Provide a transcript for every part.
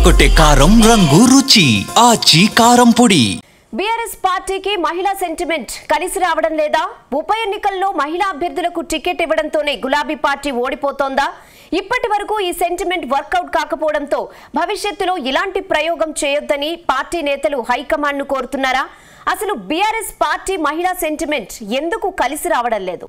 అదరగొట్టే కారం రంగు రుచి ఆచి కారం పొడి. బీఆర్ఎస్ పార్టీకి మహిళా సెంటిమెంట్ కలిసి రావడం లేదా? ఉప ఎన్నికల్లో మహిళా అభ్యర్థులకు టికెట్ ఇవ్వడంతోనే గులాబీ పార్టీ ఓడిపోతోందా? ఇప్పటి వరకు ఈ సెంటిమెంట్ వర్కౌట్ కాకపోవడంతో భవిష్యత్తులో ఇలాంటి ప్రయోగం చేయొద్దని పార్టీ నేతలు హైకమాండ్ ను కోరుతున్నారా? అసలు బీఆర్ఎస్ పార్టీ మహిళా సెంటిమెంట్ ఎందుకు కలిసి రావడం లేదు?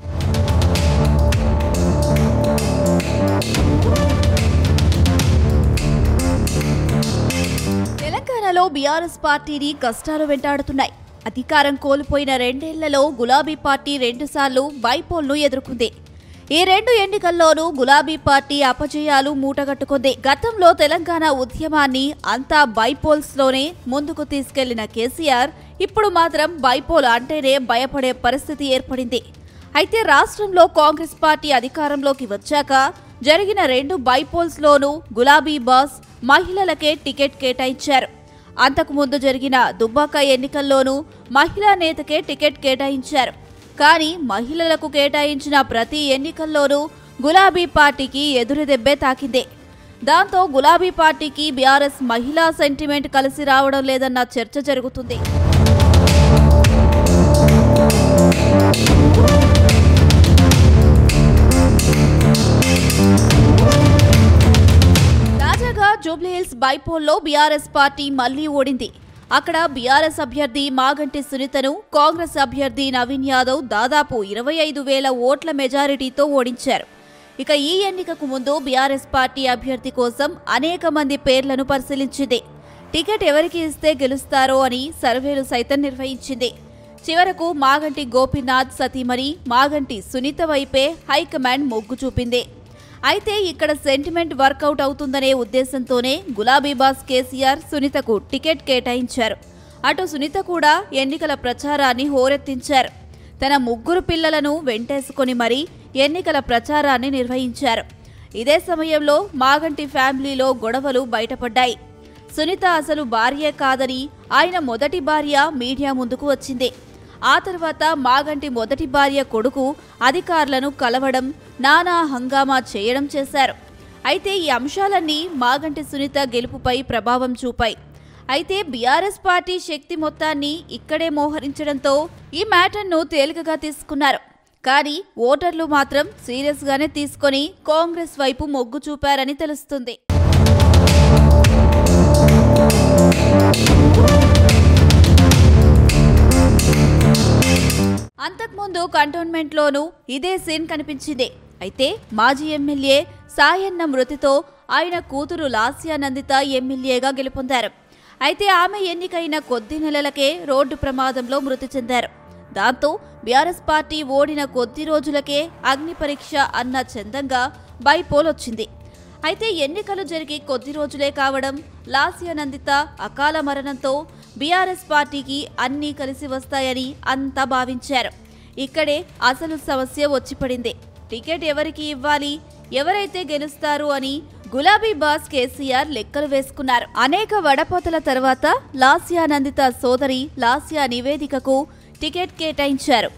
తెలంగాణలో బీఆర్ఎస్ పార్టీని కష్టాలు వెంటాడుతున్నాయి. అధికారం కోల్పోయిన రెండేళ్లలో గులాబీ పార్టీ రెండుసార్లు బైపోల్ను ఎదుర్కొంది. ఈ రెండు ఎన్నికల్లోనూ గులాబీ పార్టీ అపజయాలు మూటగట్టుకుంది. గతంలో తెలంగాణ ఉద్యమాన్ని అంతా బైపోల్స్ లోనే ముందుకు తీసుకెళ్లిన కేసీఆర్ ఇప్పుడు మాత్రం బైపోల్ అంటేనే భయపడే పరిస్థితి ఏర్పడింది. అయితే రాష్ట్రంలో కాంగ్రెస్ పార్టీ అధికారంలోకి వచ్చాక జరిగిన రెండు బైపోల్స్ లోనూ గులాబీ బాస్ మహిళలకే టికెట్ కేటాయించారు. అంతకుముందు జరిగిన దుబ్బాక ఎన్నికల్లోనూ మహిళా నేతకే టికెట్ కేటాయించారు. కానీ మహిళలకు కేటాయించిన ప్రతి ఎన్నికల్లోనూ గులాబీ పార్టీకి ఎదురుదెబ్బే తాకింది. దాంతో గులాబీ పార్టీకి బీఆర్ఎస్ మహిళా సెంటిమెంట్ కలిసి రావడం లేదన్న చర్చ జరుగుతుంది. తాజాగా జూబ్లీహిల్స్ బైపోల్లో బీఆర్ఎస్ పార్టీ మళ్లీ ఓడింది. అక్కడ బీఆర్ఎస్ అభ్యర్థి మాగంటి సునీతను కాంగ్రెస్ అభ్యర్థి నవీన్ యాదవ్ దాదాపు 25,000 ఓట్ల మెజారిటీతో ఓడించారు. ఇక ఈ ఎన్నికకు ముందు బీఆర్ఎస్ పార్టీ అభ్యర్థి కోసం అనేక మంది పేర్లను పరిశీలించింది. టికెట్ ఎవరికి ఇస్తే గెలుస్తారో అని సర్వేలు సైతం నిర్వహించింది. చివరకు మాగంటి గోపీనాథ్ సతీమణి మాగంటి సునీత వైపే హైకమాండ్ మొగ్గు చూపింది. అయితే ఇక్కడ సెంటిమెంట్ వర్కౌట్ అవుతుందనే ఉద్దేశంతోనే గులాబీ బాస్ కేసీఆర్ సునీతకు టికెట్ కేటాయించారు. అటు సునీత కూడా ఎన్నికల ప్రచారాన్ని హోరెత్తించారు. తన 3 పిల్లలను వెంటేసుకుని మరీ ఎన్నికల ప్రచారాన్ని నిర్వహించారు. ఇదే సమయంలో మాగంటి ఫ్యామిలీలో గొడవలు బయటపడ్డాయి. సునీత అసలు భార్యే కాదని ఆయన మొదటి భార్య మీడియా ముందుకు వచ్చింది. ఆ తర్వాత మాగంటి మొదటి భార్య కొడుకు అధికారులను కలవడం, నానా హంగామా చేయడం చేశారు. అయితే ఈ అంశాలన్నీ మాగంటి సునీత గెలుపుపై ప్రభావం చూపాయి. అయితే బీఆర్ఎస్ పార్టీ శక్తి మొత్తాన్ని ఇక్కడే మోహరించడంతో ఈ మ్యాటర్ను తేలికగా తీసుకున్నారు. కానీ ఓటర్లు మాత్రం సీరియస్ గానే తీసుకొని కాంగ్రెస్ వైపు మొగ్గు చూపారని తెలుస్తుంది. అంతకుముందు కంటోన్మెంట్లోనూ ఇదే సీన్ కనిపించింది. అయితే మాజీ ఎమ్మెల్యే సాయన్న మృతితో ఆయన కూతురు లాస్యా నందిత ఎమ్మెల్యేగా గెలుపొందారు. అయితే ఆమె ఎన్నికైన కొద్ది నెలలకే రోడ్డు ప్రమాదంలో మృతి చెందారు. దాంతో బీఆర్ఎస్ పార్టీ ఓడిన కొద్ది రోజులకే అగ్ని పరీక్ష అన్న చందంగా బైపోల్ వచ్చింది. అయితే ఎన్నికలు జరిగి కొద్ది రోజులే కావడం, లాస్యా నందిత అకాల మరణంతో బీఆర్ఎస్ పార్టీకి అన్నీ కలిసి వస్తాయని అంతా భావించారు. ఇక్కడే అసలు సమస్య వచ్చిపడింది. టికెట్ ఎవరికి ఇవ్వాలి, ఎవరైతే గెలుస్తారు అని గులాబీ బాస్ కేసీఆర్ లెక్కలు వేసుకున్నారు. అనేక వడపోతల తర్వాత లాస్యా నందిత సోదరి లాస్యా నివేదికకు టికెట్ కేటాయించారు.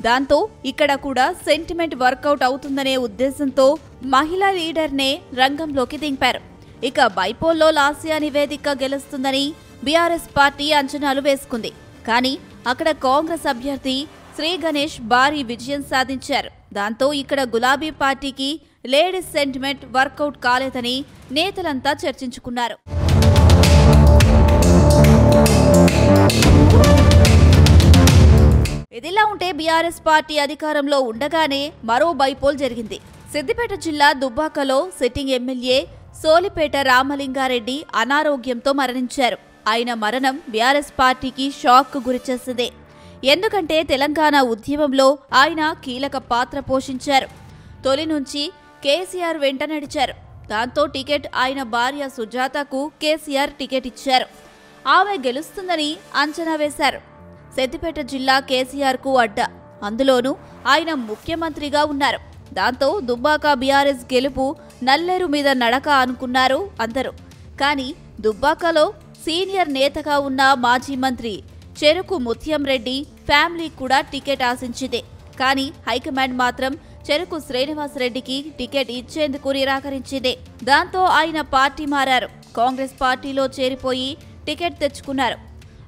దాంతో ఇక్కడ కూడా సెంటిమెంట్ వర్కౌట్ అవుతుందనే ఉద్దేశంతో మహిళా లీడర్నే రంగంలోకి దింపారు. ఇక బైపోల్లో లాస్యా నివేదిక గెలుస్తుందని బీఆర్ఎస్ పార్టీ అంచనాలు వేసుకుంది. కానీ అక్కడ కాంగ్రెస్ అభ్యర్థి శ్రీ గణేష్ భారీ విజయం సాధించారు. దాంతో ఇక్కడ గులాబీ పార్టీకి లేడీస్ సెంటిమెంట్ వర్కౌట్ కాలేదని నేతలంతా చర్చించుకున్నారు. ఇదిలా ఉంటే బీఆర్ఎస్ పార్టీ అధికారంలో ఉండగానే మరో బైపోల్ జరిగింది. సిద్దిపేట జిల్లా దుబ్బాకలో సిట్టింగ్ ఎమ్మెల్యే సోలిపేట రామలింగారెడ్డి అనారోగ్యంతో మరణించారు. ఆయన మరణం బీఆర్ఎస్ పార్టీకి షాక్ గురిచేసింది. ఎందుకంటే తెలంగాణ ఉద్యమంలో ఆయన కీలక పాత్ర పోషించారు. తొలి నుంచి కేసీఆర్ వెంట నడిచారు. దాంతో టికెట్ ఆయన భార్య సుజాతకు కేసీఆర్ టికెట్ ఇచ్చారు. ఆమె గెలుస్తుందని అంచనా వేశారు. సిద్దిపేట జిల్లా కేసీఆర్కు అడ్డ, అందులోనూ ఆయన ముఖ్యమంత్రిగా ఉన్నారు. దాంతో దుబ్బాక బీఆర్ఎస్ గెలుపు నల్లేరు మీద నడక అనుకున్నారు అందరూ. కానీ దుబ్బాకలో సీనియర్ నేతగా ఉన్న మాజీ మంత్రి చెరుకు ముత్యం రెడ్డి ఫ్యామిలీ కూడా టికెట్ ఆశించింది. కానీ హైకమాండ్ మాత్రం చెరుకు శ్రీనివాస్ రెడ్డికి టికెట్ ఇచ్చేందుకు నిరాకరించింది. దాంతో ఆయన పార్టీ మారారు. కాంగ్రెస్ పార్టీలో చేరిపోయి టికెట్ తెచ్చుకున్నారు.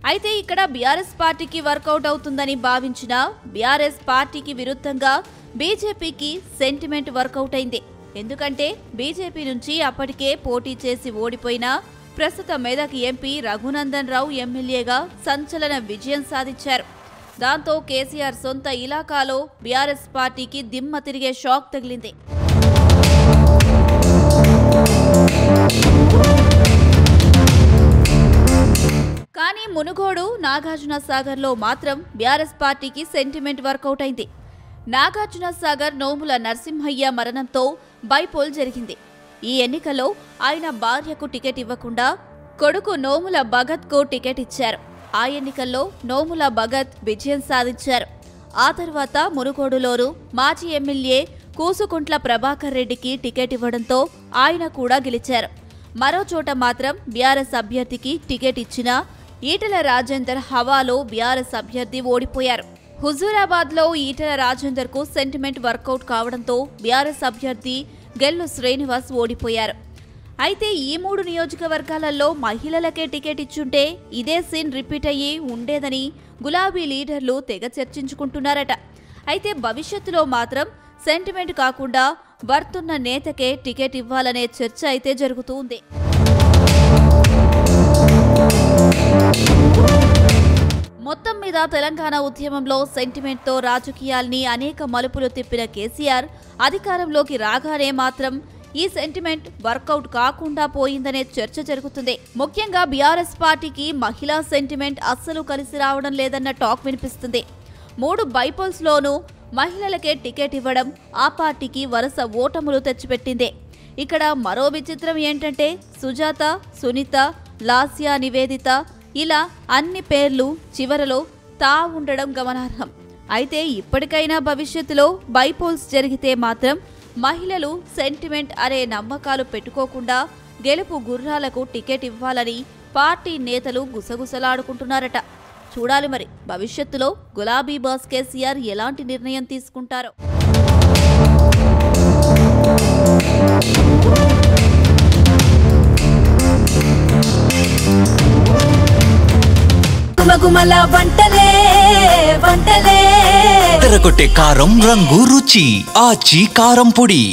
అయితే ఇక్కడ బీఆర్ఎస్ పార్టీకి వర్కౌట్ అవుతుందని భావించిన బీఆర్ఎస్ పార్టీకి విరుద్ధంగా బీజేపీకి సెంటిమెంట్ వర్కౌట్ అయింది. ఎందుకంటే బీజేపీ నుంచి అప్పటికే పోటీ చేసి ఓడిపోయిన ప్రస్తుత మెదక్ ఎంపీ రఘునందన్ రావు ఎమ్మెల్యేగా సంచలన విజయం సాధించారు. దాంతో కేసీఆర్ సొంత ఇలాకాలో బీఆర్ఎస్ పార్టీకి దిమ్మ తిరిగే షాక్ తగిలింది. కానీ మునుగోడు, నాగార్జున సాగర్లో మాత్రం బీఆర్ఎస్ పార్టీకి సెంటిమెంట్ వర్కౌట్ అయింది. నాగార్జున సాగర్ నోముల నరసింహయ్య మరణంతో బైపోల్ జరిగింది. ఈ ఎన్నికల్లో ఆయన భార్యకు టికెట్ ఇవ్వకుండా కొడుకు నోముల భగత్కు టికెట్ ఇచ్చారు. ఆ ఎన్నికల్లో నోముల భగత్ విజయం సాధించారు. ఆ తర్వాత మునుగోడులోనూ మాజీ ఎమ్మెల్యే కూసుకుంట్ల ప్రభాకర్ రెడ్డికి టికెట్ ఇవ్వడంతో ఆయన కూడా గెలిచారు. మరో చోట మాత్రం బీఆర్ఎస్ అభ్యర్థికి టికెట్ ఇచ్చినా ఈటెల రాజేందర్ హవాలో బీఆర్ఎస్ అభ్యర్థి ఓడిపోయారు. హుజూరాబాద్లో ఈటెల రాజేందర్కు సెంటిమెంట్ వర్కౌట్ కావడంతో బీఆర్ఎస్ అభ్యర్థి గెల్లు శ్రీనివాస్ ఓడిపోయారు. అయితే ఈ 3 నియోజకవర్గాలలో మహిళలకే టికెట్ ఇచ్చుంటే ఇదే సీన్ రిపీట్ అయ్యి ఉండేదని గులాబీ లీడర్లు తెగ చర్చించుకుంటున్నారట. అయితే భవిష్యత్తులో మాత్రం సెంటిమెంట్ కాకుండా వర్తున్న నేతకే టికెట్ ఇవ్వాలనే చర్చ అయితే జరుగుతుంది. మొత్తం మీద తెలంగాణ ఉద్యమంలో సెంటిమెంట్తో రాజకీయాల్ని అనేక మలుపులు తిప్పిన కేసీఆర్ అధికారంలోకి రాగానే మాత్రం ఈ సెంటిమెంట్ వర్కౌట్ కాకుండా పోయిందనే చర్చ జరుగుతుంది. ముఖ్యంగా బీఆర్ఎస్ పార్టీకి మహిళా సెంటిమెంట్ అస్సలు కలిసి రావడం లేదన్న టాక్ వినిపిస్తుంది. 3 బైపోల్స్ లోనూ మహిళలకే టికెట్ ఇవ్వడం ఆ పార్టీకి వరుస ఓటములు తెచ్చిపెట్టింది. ఇక్కడ మరో విచిత్రం ఏంటంటే సుజాత, సునీత, లాస్యా, నివేదిత ఇలా అన్ని పేర్లు చివరలో తా ఉండడం గమనార్హం. అయితే ఇప్పటికైనా భవిష్యత్తులో బైపోల్స్ జరిగితే మాత్రం మహిళలు సెంటిమెంట్ అనే నమ్మకాలు పెట్టుకోకుండా గెలుపు గుర్రాలకు టికెట్ ఇవ్వాలని పార్టీ నేతలు గుసగుసలాడుకుంటున్నారట. చూడాలి మరి భవిష్యత్తులో గులాబీ బాస్ కేసీఆర్ ఎలాంటి నిర్ణయం తీసుకుంటారో. తెరకొట్టే కారం రంగు రుచి ఆచి కారం పొడి.